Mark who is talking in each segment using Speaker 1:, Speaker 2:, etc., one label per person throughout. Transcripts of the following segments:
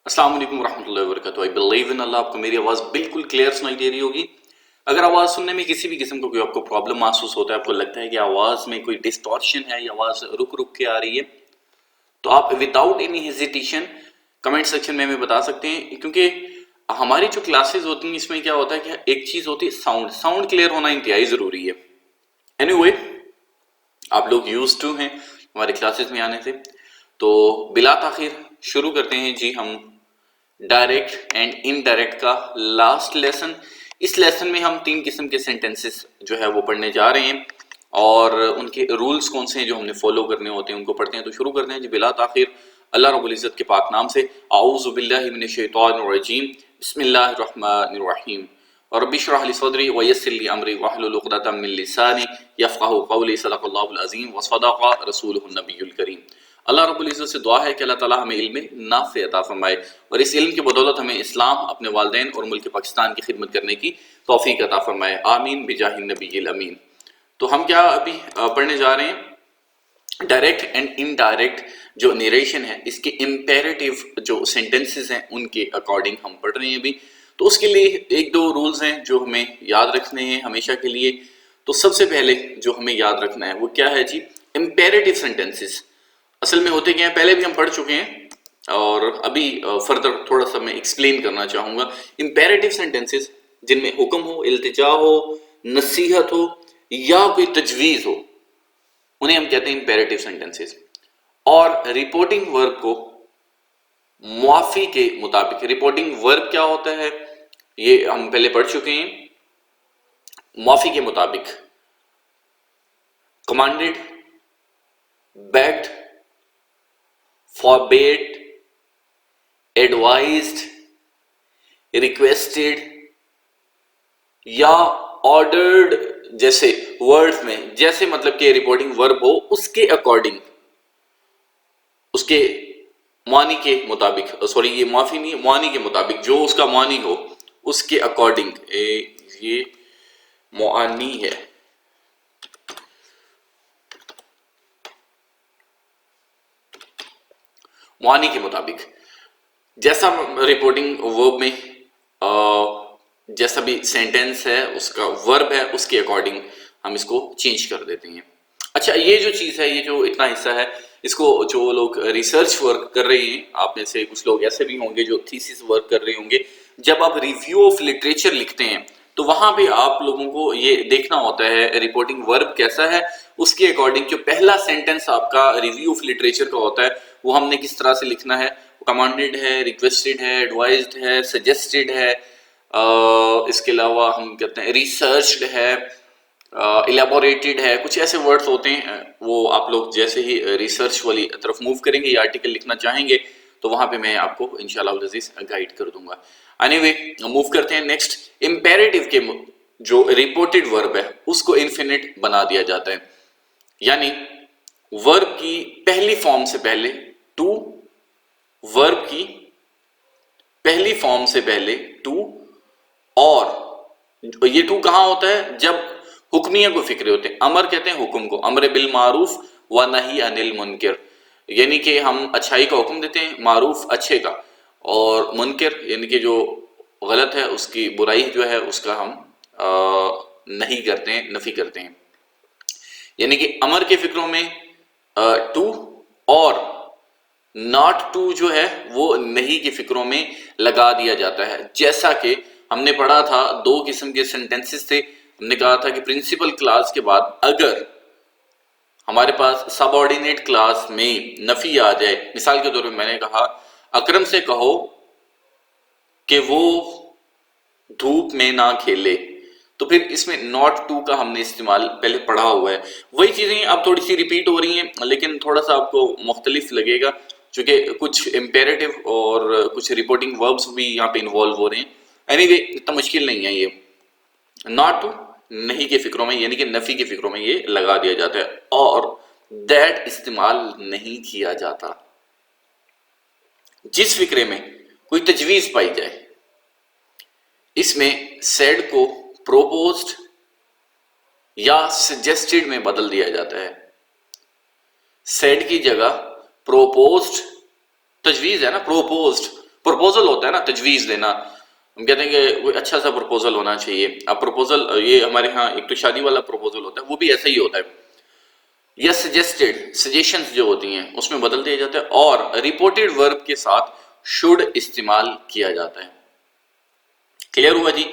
Speaker 1: السلام علیکم ورحمۃ اللہ وبرکاتہ. I believe in اللہ. آپ کو میری آواز بالکل کلیئر سنائی دے رہی ہوگی. اگر آواز سننے میں کسی بھی قسم کا کوئی آپ کو پرابلم محسوس ہوتا ہے، آپ کو لگتا ہے کہ آواز میں کوئی ڈسٹورشن ہے یا آواز رک رک کے آ رہی ہے، تو آپ without any hesitation comment section میں ہمیں بتا سکتے ہیں. کیونکہ ہماری جو کلاسز ہوتی ہیں اس میں کیا ہوتا ہے کہ ایک چیز ہوتی ہے ساؤنڈ کلیئر ہونا انتہائی ضروری ہے. اینی وے آپ لوگ یوز ٹو ہیں ہمارے کلاسز میں آنے سے، تو بلا تاخیر شروع کرتے ہیں جی ہم ڈائریکٹ اینڈ انڈائریکٹ کا لاسٹ لیسن. اس لیسن میں ہم 3 قسم کے سینٹنسز جو ہے وہ پڑھنے جا رہے ہیں، اور ان کے رولز کون سے ہیں جو ہم نے فالو کرنے ہوتے ہیں ان کو پڑھتے ہیں. تو شروع کرتے ہیں جی بلا تاخیر اللہ رب العزت کے پاک نام سے. اعوذ باللہ من الشیطان الرجیم، بسم اللہ الرحمن الرحیم. رب اشرح لي صدري ويسر لي امري واحلل عقدة من لساني يفقهوا قولي. صدق اللہ العظیم وصدق رسولہ النبی الکریم. اللہ رب العزت سے دعا ہے کہ اللہ تعالیٰ ہمیں علم نافع عطا فرمائے، اور اس علم کی بدولت ہمیں اسلام، اپنے والدین اور ملک پاکستان کی خدمت کرنے کی توفیق عطا فرمائے. آمین بجاہ النبی الامین. تو ہم کیا ابھی پڑھنے جا رہے ہیں؟ ڈائریکٹ اینڈ انڈائریکٹ جو نیریشن ہے، اس کے امپیریٹیو جو سینٹنسز ہیں ان کے اکارڈنگ ہم پڑھ رہے ہیں ابھی. تو اس کے لیے 1-2 رولز ہیں جو ہمیں یاد رکھنے ہیں ہمیشہ کے لیے. تو سب سے پہلے جو ہمیں یاد رکھنا ہے وہ کیا ہے جی؟ امپیریٹیو سینٹنسز اصل میں ہوتے کیا ہیں پہلے بھی ہم پڑھ چکے ہیں، اور ابھی فردر تھوڑا سا میں ایکسپلین کرنا چاہوں گا. امپیریٹیو سینٹنسز جن میں حکم ہو، التجا ہو، نصیحت ہو یا کوئی تجویز ہو، انہیں ہم کہتے ہیں امپیریٹیو سینٹنسز. اور رپورٹنگ ورب کو معافی کے مطابق، رپورٹنگ ورب کیا ہوتا ہے یہ ہم پہلے پڑھ چکے ہیں. معافی کے مطابق کمانڈڈ، بیگڈ، forbade، advised، requested یا ordered جیسے ورڈز میں جیسے مطلب کہ رپورٹنگ ورب ہو اس کے اکارڈنگ، اس کے معنی کے مطابق، سوری یہ معافی نہیں، معنی کے مطابق جو اس کا معنی ہو اس کے اکارڈنگ، یہ معنی ہے. معنی کے مطابق جیسا رپورٹنگ ورب میں جیسا بھی سینٹینس ہے اس کا ورب ہے اس کے اکارڈنگ ہم اس کو چینج کر دیتے ہیں. اچھا یہ جو چیز ہے، یہ جو اتنا حصہ ہے، اس کو جو لوگ ریسرچ ورک کر رہے ہیں، آپ میں سے کچھ لوگ ایسے بھی ہوں گے جو تھیسس ورک کر رہے ہوں گے، جب آپ ریویو آف لٹریچر لکھتے ہیں تو وہاں پہ آپ لوگوں کو یہ دیکھنا ہوتا ہے رپورٹنگ ورب کیسا ہے، اس کے اکارڈنگ جو پہلا سینٹنس آپ کا ریویو آف لٹریچر کا ہوتا ہے وہ ہم نے کس طرح سے لکھنا ہے. کمانڈڈ ہے، ریکویسٹڈ ہے، ایڈوائزڈ ہے، سجیسٹڈ ہے، اس کے علاوہ ہم کہتے ہیں ریسرچڈ ہے، الیبوریٹڈ ہے. کچھ ایسے ورڈز ہوتے ہیں، وہ آپ لوگ جیسے ہی ریسرچ والی طرف موو کریں گے یا آرٹیکل لکھنا چاہیں گے تو وہاں پہ میں آپ کو انشاءاللہ العزیز گائیڈ کر دوں گا. اینی وے موو کرتے ہیں نیکسٹ. امپیریٹیو کے جو رپورٹڈ ورب ہے اس کو انفینٹ بنا دیا جاتا ہے، یعنی ورب کی پہلی فارم سے پہلے ٹو، ورب کی پہلی فارم سے پہلے ٹو، اور یہ ٹو کہاں ہوتا ہے؟ جب حکمیہ کو فکرے ہوتے ہیں. امر کہتے ہیں حکم کو، امر بالمعروف و نہی عن المنکر، یعنی کہ ہم اچھائی کا حکم دیتے ہیں، معروف اچھے کا، اور منکر یعنی کہ جو غلط ہے اس کی برائی جو ہے اس کا ہم نہیں کرتے ہیں، نفی کرتے ہیں. یعنی کہ امر کے فکروں میں ٹو، اور ناٹ ٹو جو ہے وہ نہیں کی فکروں میں لگا دیا جاتا ہے. جیسا کہ ہم نے پڑھا تھا 2 قسم کے سینٹنسز تھے. ہم نے کہا تھا کہ پرنسپل کلاس کے بعد اگر ہمارے پاس سب آرڈینیٹ کلاس میں نفی آ جائے، مثال کے طور پہ میں نے کہا اکرم سے کہو کہ وہ دھوپ میں نہ کھیلے، تو پھر اس میں ناٹ ٹو کا ہم نے استعمال پہلے پڑھا ہوا ہے. وہی چیزیں اب تھوڑی سی ریپیٹ ہو رہی ہیں لیکن تھوڑا سا آپ کو مختلف لگے گا چونکہ کچھ امپیریٹیو اور کچھ رپورٹنگ وربس بھی یہاں پہ انوالو ہو رہے ہیں. اینی وے اتنا مشکل نہیں ہے. یہ ناٹ ٹو نہیں کے فکروں میں یعنی کہ نفی کے فکروں میں یہ لگا دیا جاتا ہے، اور دیٹ استعمال نہیں کیا جاتا جس فکرے میں کوئی تجویز پائی جائے. اس میں سیڈ کو پروپوزڈ یا سجیسٹڈ میں بدل دیا جاتا ہے. سیڈ کی جگہ پروپوزڈ، تجویز ہے نا، پروپوزڈ پروپوزل ہوتا ہے نا، تجویز دینا، ہم کہتے ہیں کہ کوئی اچھا سا پروپوزل ہونا چاہیے. اب پروپوزل یہ ہمارے ہاں ایک تو شادی والا پروپوزل ہوتا ہے، وہ بھی ایسا ہی ہوتا ہے، یا سجیسٹڈ سجیشنز جو ہوتی ہیں اس میں بدل دیا جاتا ہے، اور ریپورٹڈ ورب کے ساتھ شوڈ استعمال کیا جاتا ہے. کلیئر ہوا جی؟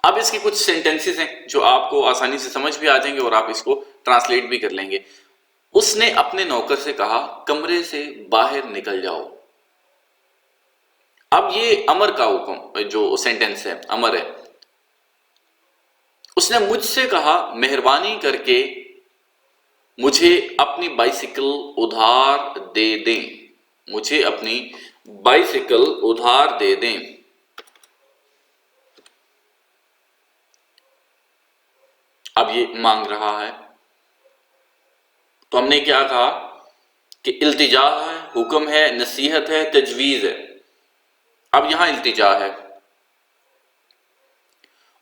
Speaker 1: اب اس کی کچھ سینٹنسز ہیں جو آپ کو آسانی سے سمجھ بھی آ جائیں گے اور آپ اس کو ٹرانسلیٹ بھی کر لیں گے. اس نے اپنے نوکر سے کہا کمرے سے باہر نکل جاؤ. اب یہ امر کا حکم جو سینٹنس ہے امر ہے. اس نے مجھ سے کہا مہربانی کر کے مجھے اپنی بائیسیکل ادھار دے دیں. مجھے اپنی بائیسیکل ادھار دے دیں. اب یہ مانگ رہا ہے تو ہم نے کیا کہا کہ التجا ہے، حکم ہے، نصیحت ہے، تجویز ہے. اب یہاں التجا ہے.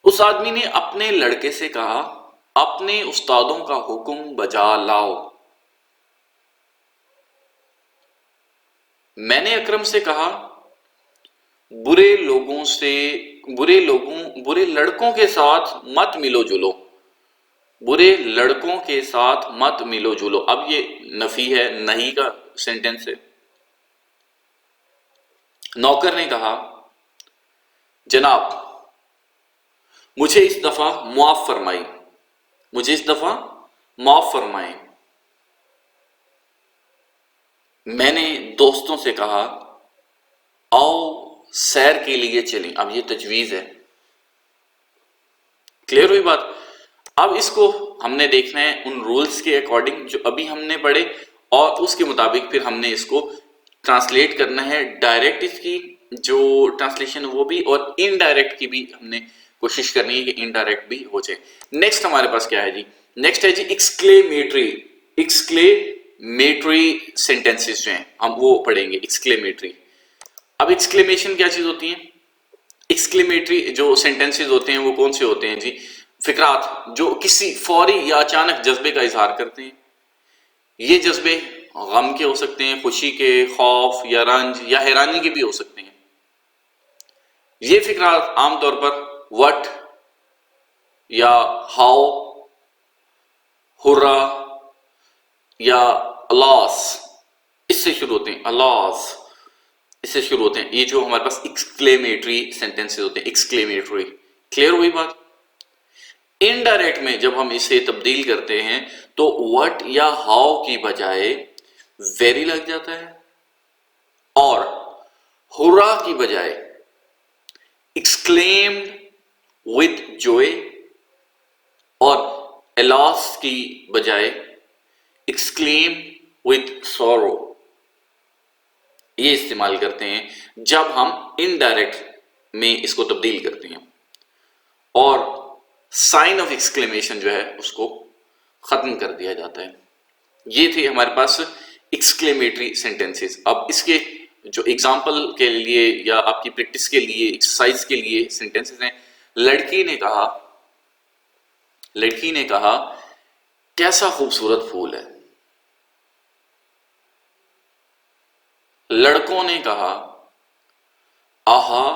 Speaker 1: اس آدمی نے اپنے لڑکے سے کہا اپنے استادوں کا حکم بجا لاؤ. میں نے اکرم سے کہا برے لڑکوں کے ساتھ مت ملو جلو. برے لڑکوں کے ساتھ مت ملو جلو. اب یہ نفی ہے، نہیں کا سینٹنس ہے. نوکر نے کہا جناب مجھے اس دفعہ معاف فرمائیں. مجھے اس دفعہ معاف فرمائیں. میں نے دوستوں سے کہا آؤ سیر کے لیے چلیں. اب یہ تجویز ہے. کلیئر ہوئی بات؟ اب اس کو ہم نے دیکھنا ہے ان رولز کے اکارڈنگ جو ابھی ہم نے پڑھے، اور اس کے مطابق پھر ہم نے اس کو ٹرانسلیٹ کرنا ہے. ڈائریکٹ اس کی جو ٹرانسلیشن وہ بھی، اور انڈائریکٹ کی بھی ہم نے کوشش کرنی ہے کہ انڈائریکٹ بھی ہو جائے. نیکسٹ ہمارے پاس کیا ہے جی؟ نیکسٹ ہے جی ایکسکلیمیٹری. ایکسکلیمیٹری سینٹنسز جو ہیں ہم وہ پڑھیں گے. ایکسکلیمیٹری. اب ایکسکلیمیشن کیا چیز ہوتی ہے؟ ایکسکلیمیٹری جو سینٹنسز ہوتے ہیں وہ کون سے ہوتے ہیں جی؟ فقرات جو کسی فوری یا اچانک جذبے کا اظہار کرتے ہیں. یہ جذبے غم کے ہو سکتے ہیں، خوشی کے، خوف یا رنج یا حیرانی کے بھی ہو سکتے ہیں. یہ فقرات عام طور پر وٹ یا ہاؤ، ہرا یا الاس اس سے شروع ہوتے ہیں. الاس اس سے شروع ہوتے ہیں. یہ جو ہمارے پاس ایکسکلیمیٹری سینٹنسز ہوتے ہیں. ایکسکلیمیٹری. کلیئر ہوئی بات؟ انڈائریکٹ میں جب ہم اسے تبدیل کرتے ہیں تو وٹ یا ہاؤ کی بجائے ویری لگ جاتا ہے، اور ہورا کی بجائے ایکسکلیمڈ وتھ جوئے، اور الاس کی بجائے ایکسکلیم وتھ سورو. یہ استعمال کرتے ہیں جب ہم انڈائریکٹ میں اس کو تبدیل کرتے ہیں، اور سائن آف ایکسکلیمیشن جو ہے اس کو ختم کر دیا جاتا ہے. یہ تھے ہمارے پاس ایکسکلیمیٹری سینٹنسز. اب اس کے جو ایگزامپل کے لیے یا آپ کی پریکٹس کے لیے، ایکسرسائز کے لیے سینٹنسز ہیں. لڑکی نے کہا کیسا خوبصورت پھول ہے. لڑکوں نے کہا آہا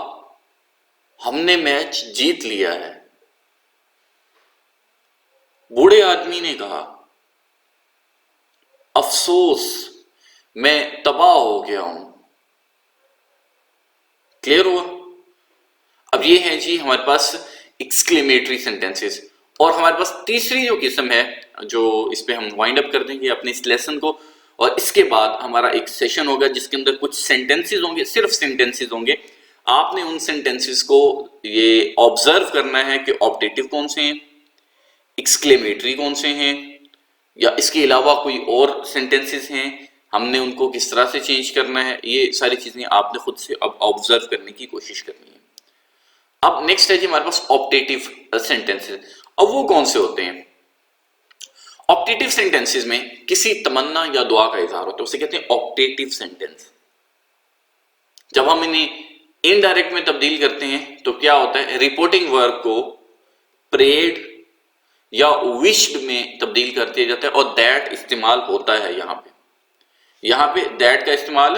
Speaker 1: ہم نے میچ جیت لیا ہے. بوڑھے آدمی نے کہا افسوس میں تباہ ہو گیا ہوں. کلیئر ہوا؟ اب یہ ہیں جی ہمارے پاس ایکسکلیمیٹری سینٹنسز. اور ہمارے پاس تیسری جو قسم ہے جو اس پہ ہم وائنڈ اپ کر دیں گے اپنے اس لیسن کو، اور اس کے بعد ہمارا ایک سیشن ہوگا جس کے اندر کچھ سینٹنسز ہوں گے، صرف سینٹنسز ہوں گے. آپ نے ان سینٹنسز کو یہ آبزرو کرنا ہے کہ آپٹیٹیو کون سے ہیں، ایکسکلیمیٹری کون سے ہیں، یا اس کے علاوہ کوئی اور سینٹنسز ہیں، ہم نے ان کو کس طرح سے چینج کرنا ہے. یہ ساری چیزیں آپ نے خود سے اب آبزرو کرنے کی کوشش کرنی ہے. اب نیکسٹ ہے جی ہمارے پاس آپٹیٹیو سینٹنسز. اب وہ کون سے ہوتے ہیں؟ آپٹیٹیو سینٹنسز میں کسی تمنا یا دعا کا اظہار ہوتا ہے، اسے کہتے ہیں آپٹیٹیو سینٹنس. جب ہم انہیں انڈائریکٹ میں تبدیل کرتے ہیں تو کیا ہوتا ہے؟ رپورٹنگ ورب کو پریڈ یا وشڈ میں تبدیل کر دیا جاتا ہے، اور دیٹ استعمال ہوتا ہے. یہاں پہ دیٹ کا استعمال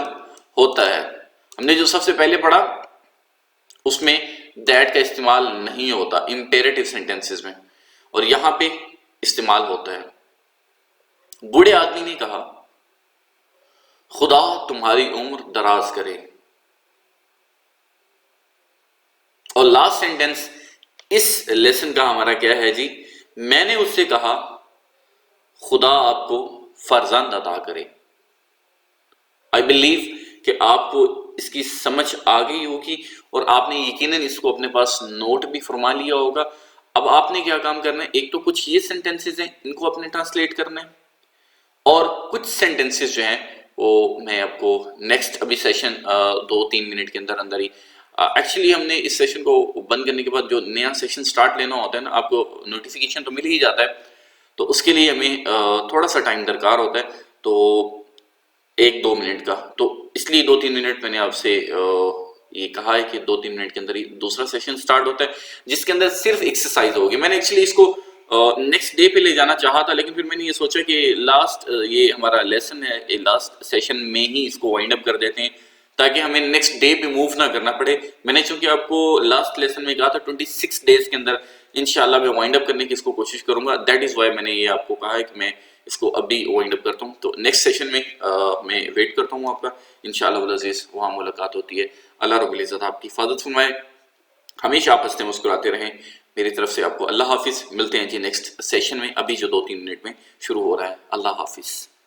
Speaker 1: ہوتا ہے. ہم نے جو سب سے پہلے پڑھا اس میں دیٹ کا استعمال نہیں ہوتا امپیریٹو سینٹینسز میں، اور یہاں پہ استعمال ہوتا ہے۔ بوڑھے آدمی نے کہا خدا تمہاری عمر دراز کرے، اور لاسٹ سینٹینس اس لیسن کا ہمارا کیا ہے جی، میں نے اس سے کہا خدا آپ کو فرزند عطا کرے۔ آئی بلیو کہ آپ کو اس کی سمجھ آ گئی ہوگی، اور آپ نے یقیناً اس کو اپنے پاس نوٹ بھی فرما لیا ہوگا۔ اب آپ نے کیا کام کرنا ہے، ایک تو کچھ یہ سینٹینسز ہیں ان کو اپنے ٹرانسلیٹ کرنا ہے، اور کچھ سینٹینسز جو ہیں وہ میں آپ کو نیکسٹ ابھی سیشن 2-3 منٹ کے اندر اندر ہی، ایکچولی ہم نے اس سیشن کو بند کرنے کے بعد جو نیا سیشن سٹارٹ لینا ہوتا ہے نا، آپ کو نوٹیفیکیشن تو مل ہی جاتا ہے، تو اس کے لیے ہمیں تھوڑا سا ٹائم درکار ہوتا ہے، تو 1-2 منٹ کا، تو اس لیے 2-3 منٹ میں نے آپ سے یہ کہا ہے کہ 2-3 منٹ کے اندر ہی دوسرا سیشن سٹارٹ ہوتا ہے جس کے اندر صرف ایکسرسائز ہوگی۔ میں نے ایکچولی اس کو نیکسٹ ڈے پہ لے جانا چاہا تھا، لیکن پھر میں نے یہ سوچا کہ لاسٹ یہ ہمارا لیسن ہے، لاسٹ سیشن میں ہی اس کو وائنڈ اپ کر دیتے ہیں تاکہ ہمیں نیکسٹ ڈے پہ موو نہ کرنا پڑے۔ میں نے چونکہ آپ کو لاسٹ لیسن میں کہا تھا 26 ڈیز کے اندر انشاءاللہ میں وائنڈ اپ کرنے کی اس کو کوشش کروں گا، دیٹ از وائی میں نے یہ آپ کو کہا ہے کہ میں اس کو ابھی وائنڈ اپ کرتا ہوں۔ تو نیکسٹ سیشن میں میں ویٹ کرتا ہوں آپ کا انشاءاللہ العزیز، وہاں ملاقات ہوتی ہے۔ اللہ رب العزت آپ کی حفاظت فرمائے، ہمیشہ آپ ہنستے مسکراتے رہیں۔ میری طرف سے آپ کو اللہ حافظ، ملتے ہیں جی نیکسٹ سیشن میں، ابھی جو 2-3 منٹ میں شروع ہو رہا ہے۔ اللہ حافظ۔